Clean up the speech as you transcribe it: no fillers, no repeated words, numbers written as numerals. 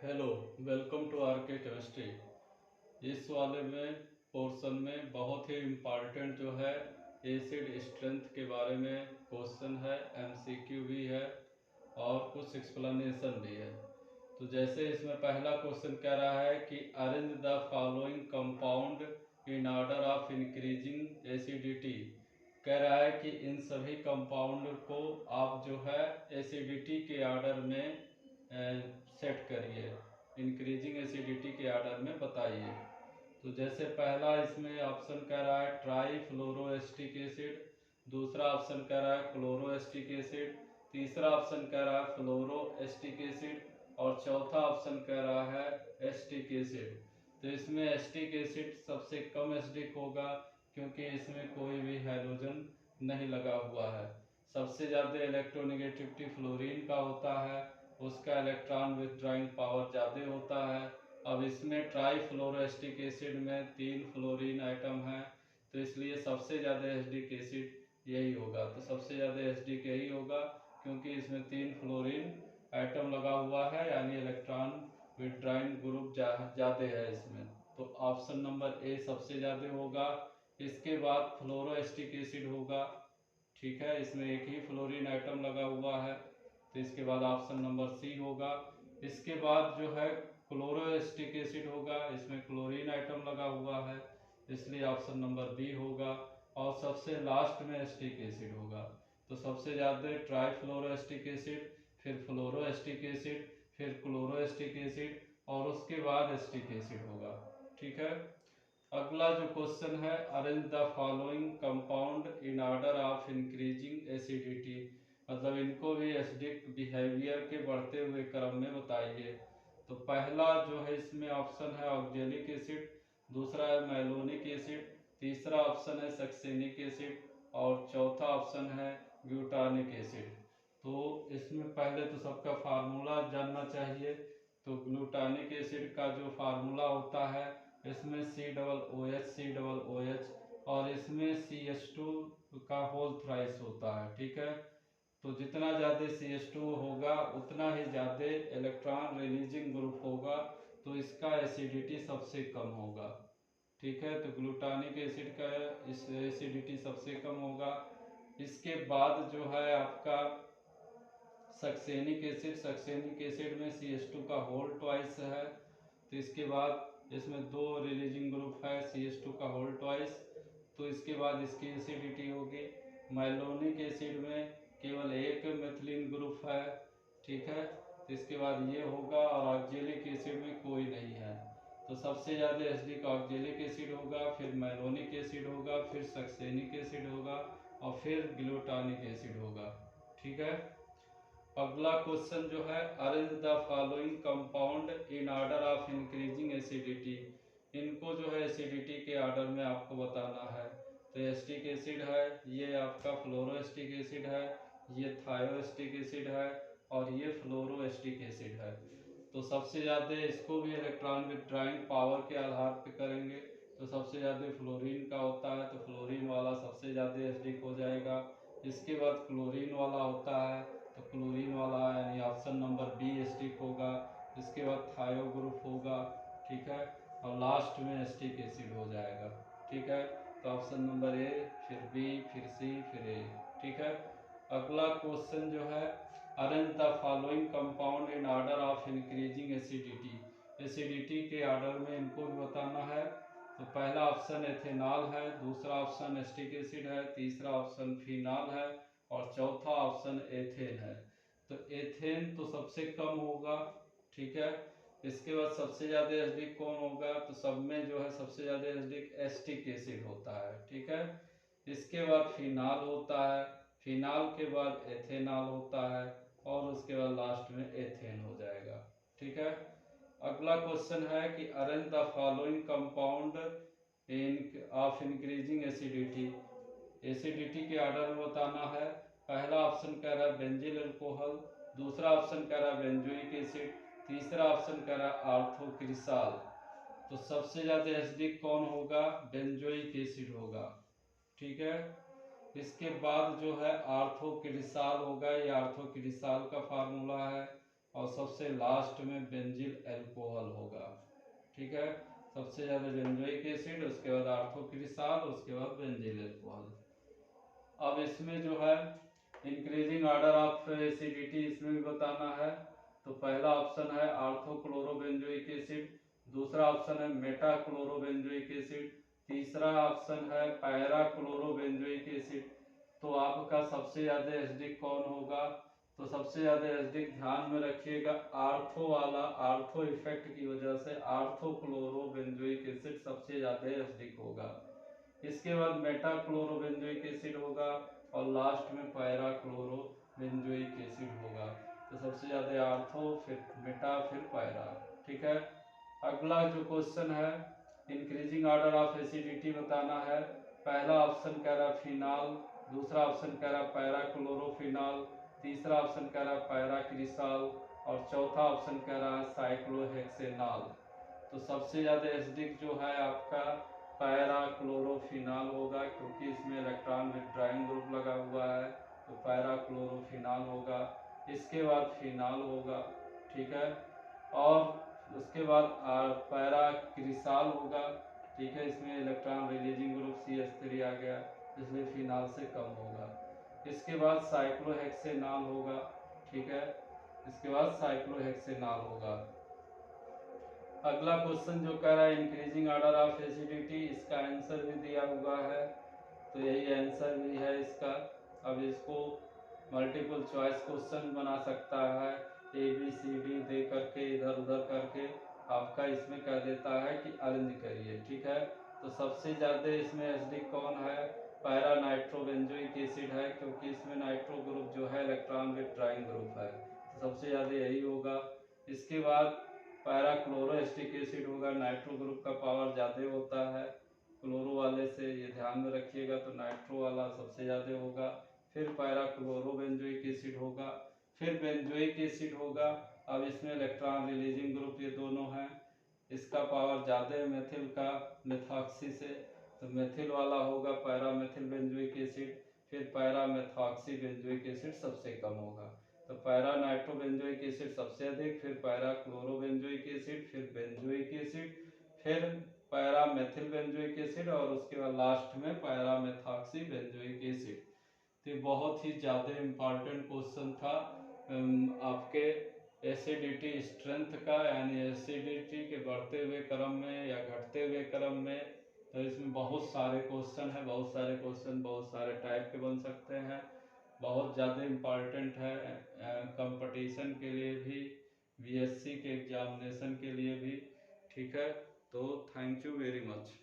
Hello, welcome to RK chemistry. इस वाले में पोर्शन में बहुत ही इम्पॉर्टेंट जो है एसिड स्ट्रेंथ के बारे में क्वेश्चन है, एमसीक्यू भी है और कुछ एक्सप्लेनेशन भी है। तो जैसे इसमें पहला क्वेश्चन कह रहा है कि arrange the following compound in order of increasing acidity. कह रहा है कि इन सभी कंपाउंड को आप जो है एसिडिटी के ऑर्डर में सेट करिए, इंक्रीजिंग एसिडिटी के ऑर्डर में बताइए। तो जैसे पहला इसमें ऑप्शन कह रहा है ट्राई फ्लोरोएस्टिक एसिड, दूसरा ऑप्शन कह रहा है क्लोरोएस्टिक एसिड, तीसरा ऑप्शन कह रहा है फ्लोरोएस्टिक एसिड और चौथा ऑप्शन कह रहा है एस्टिक एसिड। तो इसमें एस्टिक एसिड सबसे कम एसिडिक होगा क्योंकि इसमें कोई भी हाइड्रोजन नहीं लगा हुआ है। सबसे ज़्यादा इलेक्ट्रोनेगेटिविटी फ्लोरीन का होता है, उसका इलेक्ट्रॉन विथड्राइंग पावर ज़्यादा होता है। अब इसमें ट्राईफ्लोरोएस्टिक एसिड में 3 फ्लोरीन आइटम है, तो इसलिए सबसे ज़्यादा एसिडिक एसिड यही होगा। तो सबसे ज़्यादा एसिडिक यही होगा क्योंकि इसमें 3 फ्लोरीन आइटम लगा हुआ है, यानी इलेक्ट्रॉन विथड्राइंग ग्रुप ज़्यादा है इसमें। तो ऑप्शन नंबर ए सबसे ज़्यादा होगा। इसके बाद फ्लोरोएस्टिक एसिड होगा, ठीक है, इसमें एक ही फ्लोरीन आइटम लगा हुआ है, तो इसके बाद ऑप्शन नंबर सी होगा। इसके बाद जो है क्लोरोएस्टिक एसिड होगा, इसमें क्लोरीन आइटम लगा हुआ है, इसलिए ऑप्शन नंबर बी होगा। और सबसे लास्ट में एस्टिक एसिड होगा। तो सबसे ज़्यादा ट्राईफ्लोरोएस्टिक एसिड, फिर फ्लोरोएस्टिक एसिड, फिर क्लोरोएस्टिक एसिड और उसके बाद एस्टिक एसिड होगा, ठीक है। अगला जो क्वेश्चन है arrange the following compound in order of increasing acidity, मतलब इनको भी एसिडिक बिहेवियर के बढ़ते हुए क्रम में बताइए। तो पहला जो है इसमें ऑप्शन है ऑक्जेलिक एसिड, दूसरा है मैलोनिक एसिड, तीसरा ऑप्शन है सक्सेनिक एसिड और चौथा ऑप्शन है ब्यूटानिक एसिड। तो इसमें पहले तो सबका फार्मूला जानना चाहिए। तो ग्लूटानिक एसिड का जो फार्मूला होता है, इसमें COOH और इसमें CH2 का होल थ्राइस होता है, ठीक है। तो जितना ज़्यादा CH2 होगा उतना ही ज़्यादा इलेक्ट्रॉन रिलीजिंग ग्रुप होगा, तो इसका एसिडिटी सबसे कम होगा, ठीक है। तो ग्लूटानिक एसिड का इस एसिडिटी सबसे कम होगा। इसके बाद जो है आपका सक्सेनिक एसिड में CH2 का होल ट्वाइस है, तो इसके बाद इसमें 2 रिलीजिंग ग्रुप है, CH2 का होल ट्वाइस, तो इसके बाद इसकी एसिडिटी होगी। मैलोनिक एसिड में केवल एक मेथिलीन ग्रुप है, ठीक है, तो इसके बाद ये होगा। और ऑक्जेलिक एसिड में कोई नहीं है, तो सबसे ज़्यादा एसिडिक ऑक्जेलिक एसिड होगा, फिर मैलोनिक एसिड होगा, फिर सक्सेनिक एसिड होगा और फिर ग्लूटानिक एसिड होगा, ठीक है। अगला क्वेश्चन जो है arrange the following compound in order of increasing acidity, इनको जो है एसिडिटी के ऑर्डर में आपको बताना है। तो एस्टिक एसिड है, ये आपका फ्लोरोएस्टिक एसिड है, ये थायोएस्टिक एसिड है और ये फ्लोरोएस्टिक एसिड है। तो सबसे ज़्यादा इसको भी इलेक्ट्रॉन विथड्राइंग पावर के आधार पे करेंगे, तो सबसे ज़्यादा फ्लोरीन का होता है, तो फ्लोरीन वाला सबसे ज़्यादा एसिडिक हो जाएगा। इसके बाद क्लोरीन वाला होता है, तो क्लोरीन वाला यानी ऑप्शन नंबर बी एस्टिक होगा। इसके बाद थायो ग्रुप होगा, ठीक है, और लास्ट में एस्टिक एसिड हो जाएगा, ठीक है। तो ऑप्शन नंबर ए, फिर बी, फिर सी, फिर ए, ठीक है। अगला क्वेश्चन जो है arrange the following compound in order of increasing acidity, acidity के ऑर्डर में इनको भी बताना है। तो पहला ऑप्शन एथेनॉल है, दूसरा ऑप्शन एस्टिक एसिड है, तीसरा ऑप्शन फिनॉल है और चौथा ऑप्शन एथेन है। तो एथेन तो सबसे कम होगा, ठीक है। इसके बाद सबसे ज़्यादा एसिडिक कौन होगा, तो सब में जो है सबसे ज़्यादा एसिडिक एस्टिक एसिड होता है, ठीक है। इसके बाद फिनॉल होता है, फिनॉल के बाद एथेनॉल होता है और उसके बाद लास्ट में एथेन हो जाएगा, ठीक है। अगला क्वेश्चन है कि arrange the following compound in of increasing acidity, acidity के ऑर्डर में बताना है। पहला ऑप्शन कह रहा है बेंजिल अल्कोहल, दूसरा ऑप्शन कह रहा है बेंजोइक एसिड, तीसरा ऑप्शन कह रहा है आर्थोक्रिसाल। तो सबसे ज़्यादा एसिडिक कौन होगा, बेंजोइक एसिड होगा, ठीक है। इसके बाद जो है आर्थोक्रिसाल होगा, ये आर्थोक्रिसाल का फार्मूला है। और सबसे लास्ट में बेंजिल अल्कोहल होगा। ठीक है, सबसे ज़्यादा बेंजोइक एसिड, उसके बाद आर्थोक्रिसाल, उसके बाद बेंजिल अल्कोहल। अब इसमें जो है इंक्रीजिंग ऑर्डर ऑफ एसिडिटी इसमें भी बताना है। तो पहला ऑप्शन है आर्थोक्लोरोबेंजोइक एसिड, दूसरा ऑप्शन है मेटाक्लोरोबेंजोइक एसिड, तीसरा ऑप्शन है पैराक्लोरोबेंजोइक एसिड। तो आपका सबसे ज़्यादा एसिडिक कौन होगा? तो सबसे ज़्यादा एसिडिक ध्यान में रखिएगा आर्थो वाला, आर्थो इफेक्ट की वजह से आर्थोक्लोरोबेंजोइक एसिड सबसे ज़्यादा एसिडिक होगा। इसके बाद मेटाक्लोरोबेंजोइक एसिड होगा और लास्ट में पैराक्लोरोबेंजोइक एसिड होगा। तो सबसे ज़्यादा आर्थो, फिर मेटा, फिर पैरा। ठीक है, अगला जो क्वेश्चन है इंक्रीजिंग ऑर्डर ऑफ एसिडिटी बताना है। पहला ऑप्शन कह रहा फिनाल, दूसरा ऑप्शन कह रहा पैराक्लोरोफिनाल, तीसरा ऑप्शन कह रहा पैराक्रिसाल और चौथा ऑप्शन कह रहा है साइक्लोहेक्सेनॉल। तो सबसे ज़्यादा एसिडिक जो है आपका पैराक्लोरोफिनाल होगा, क्योंकि इसमें इलेक्ट्रॉन विथड्राइंग ग्रुप लगा हुआ है, तो पैराक्लोरोफिनाल होगा। इसके बाद फिनाल होगा। ठीक है, और उसके बाद पैराक्रिसाल होगा। ठीक है, इसमें इलेक्ट्रॉन रिलीजिंग ग्रुप CH3 आ गया, इसलिए फिनाल से कम होगा। इसके बाद साइक्लोहेक्सेनॉल होगा। ठीक है, इसके बाद साइक्लोहेक्सेनॉल होगा। अगला क्वेश्चन जो कह रहा है इंक्रीजिंग ऑर्डर ऑफ एसिडिटी, इसका आंसर भी दिया हुआ है, तो यही आंसर भी है इसका। अब इसको मल्टीपल चॉइस क्वेश्चन बना सकता है, ABCD दे करके इधर उधर करके आपका इसमें कह देता है कि अरेंज करिए। ठीक है, तो सबसे ज़्यादा इसमें एसिडिक कौन है? पैरा नाइट्रोबेंजोइक एसिड है, क्योंकि इसमें नाइट्रो ग्रुप जो है इलेक्ट्रॉन विथड्राइंग ग्रुप है, तो सबसे ज़्यादा यही होगा। इसके बाद पैराक्लोरोएस्टिक एसिड होगा, नाइट्रो ग्रुप का पावर ज़्यादा होता है क्लोरो वाले से, ये ध्यान में रखिएगा। तो नाइट्रो वाला सबसे ज़्यादा होगा। फिर पैराक्लोरोबेंजोइक एसिड होगा, फिर बेंजोइक एसिड होगा। अब इसमें इलेक्ट्रॉन रिलीजिंग ग्रुप ये दोनों हैं, इसका पावर ज़्यादा है मेथिल का मेथॉक्सी से, तो मेथिल वाला होगा पैरामेथिल बेंजोइक एसिड। फिर पैरामेथॉक्सी बेंजोइक एसिड सबसे कम होगा। तो पैरा नाइट्रोबेंजोइक एसिड सबसे अधिक, फिर पैराक्लोरोबेंजोइक एसिड, फिर बेंजोइक एसिड, फिर पैरामेथिल बेंजोइक एसिड और उसके बाद लास्ट में पैरामेथॉक्सी बेंजोइक एसिड। तो बहुत ही ज़्यादा इम्पॉर्टेंट क्वेश्चन था आपके एसिडिटी स्ट्रेंथ का, यानी एसिडिटी के बढ़ते हुए क्रम में या घटते हुए क्रम में। तो इसमें बहुत सारे क्वेश्चन हैं, बहुत सारे क्वेश्चन बहुत सारे टाइप के बन सकते हैं, बहुत ज़्यादा इम्पॉर्टेंट है कंपटीशन के लिए भी, BSc के एग्जामिनेशन के लिए भी। ठीक है, तो थैंक यू वेरी मच।